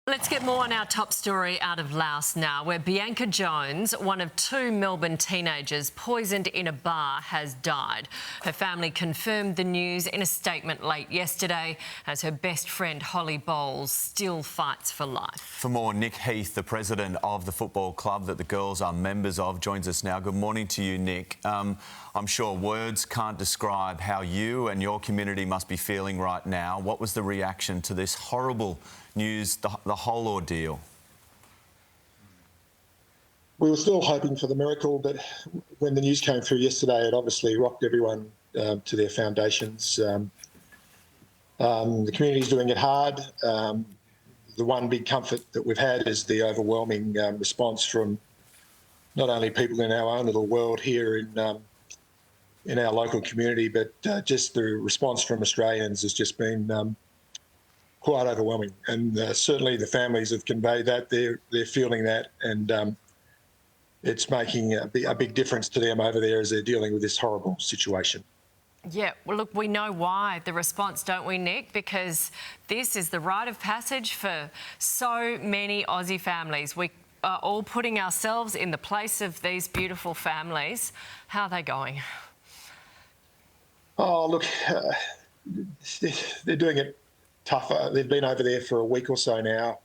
Let's get more on our top story out of Laos now, where Bianca Jones, one of two Melbourne teenagers poisoned in a bar, has died. Her family confirmed the news in a statement late yesterday as her best friend Holly Bowles still fights for life. For more, Nick Heath, the president of the football club that the girls are members of, joins us now. Good morning to you, Nick. I'm sure words can't describe how you and your community must be feeling right now. What was the reaction to this horrible news, the whole ordeal? We were still hoping for the miracle, but when the news came through yesterday, it obviously rocked everyone to their foundations. The community's doing it hard. The one big comfort that we've had is the overwhelming response from not only people in our own little world here in our local community, but just the response from Australians has just been quite overwhelming. And certainly the families have conveyed that. They're feeling that, and it's making a big difference to them over there as they're dealing with this horrible situation. Yeah, well, look, we know why the response, don't we, Nick? Because this is the rite of passage for so many Aussie families. We are all putting ourselves in the place of these beautiful families. How are they going? Oh, look, they're doing it tougher. They've been over there for a week or so now.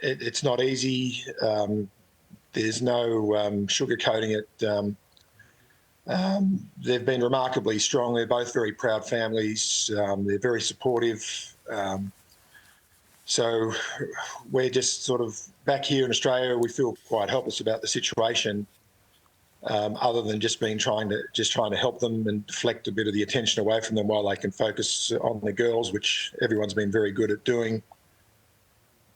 It's not easy. There's no sugarcoating it. They've been remarkably strong. They're both very proud families. They're very supportive. So we're just sort of back here in Australia. We feel quite helpless about the situation, other than just trying to help them and deflect a bit of the attention away from them while they can focus on the girls, which everyone's been very good at doing.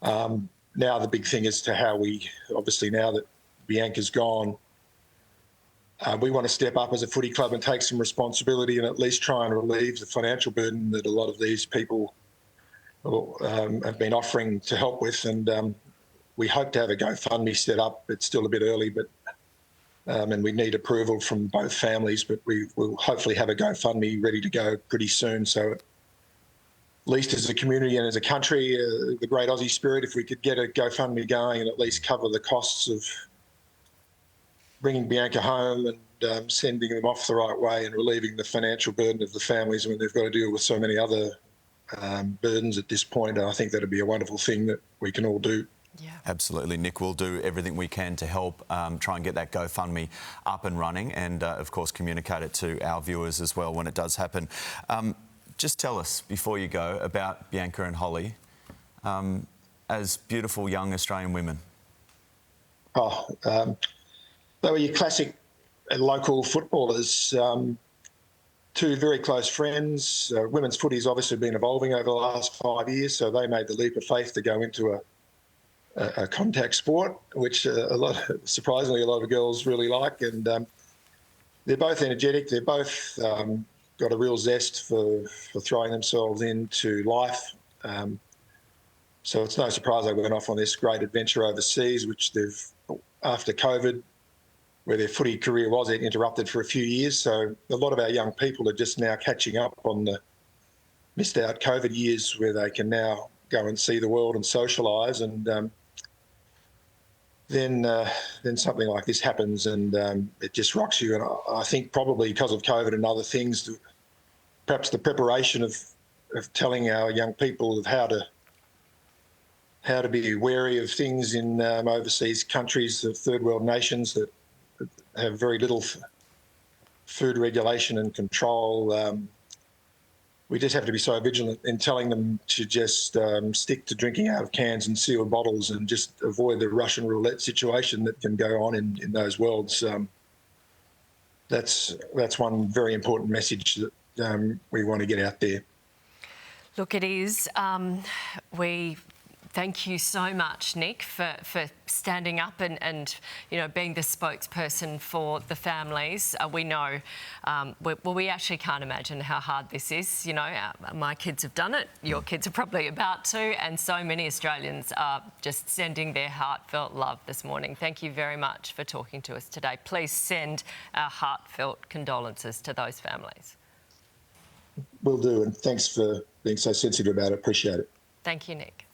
Now the big thing is to how we, obviously now that Bianca's gone, we want to step up as a footy club and take some responsibility and at least try and relieve the financial burden that a lot of these people have been offering to help with. And we hope to have a GoFundMe set up. It's still a bit early, but and we need approval from both families, but we will hopefully have a GoFundMe ready to go pretty soon. So at least as a community and as a country, the great Aussie spirit, if we could get a GoFundMe going and at least cover the costs of bringing Bianca home and sending them off the right way and relieving the financial burden of the families when they've got to deal with so many other burdens at this point, I think that'd be a wonderful thing that we can all do. Yeah. Absolutely, Nick. We'll do everything we can to help try and get that GoFundMe up and running and, of course, communicate it to our viewers as well when it does happen. Just tell us, before you go, about Bianca and Holly as beautiful young Australian women. They were your classic local footballers, two very close friends. Women's footy's obviously been evolving over the last 5 years, so they made the leap of faith to go into a contact sport, which surprisingly a lot of girls really like. And they're both energetic. They're both got a real zest for throwing themselves into life. So it's no surprise they went off on this great adventure overseas, which they've, after COVID, where their footy career was interrupted for a few years. So a lot of our young people are just now catching up on the missed out COVID years, where they can now go and see the world and socialise. And then something like this happens, and it just rocks you. And I think probably because of COVID and other things, perhaps the preparation of telling our young people of how to be wary of things in overseas countries, the third world nations that have very little food regulation and control. We just have to be so vigilant in telling them to just stick to drinking out of cans and sealed bottles and just avoid the Russian roulette situation that can go on in those worlds. That's one very important message that we want to get out there. Look, it is. We thank you so much, Nick, for standing up and you know, being the spokesperson for the families. We know, we actually can't imagine how hard this is. You know, my kids have done it. Your kids are probably about to, and so many Australians are just sending their heartfelt love this morning. Thank you very much for talking to us today. Please send our heartfelt condolences to those families. Will do, and thanks for being so sensitive about it. Appreciate it. Thank you, Nick.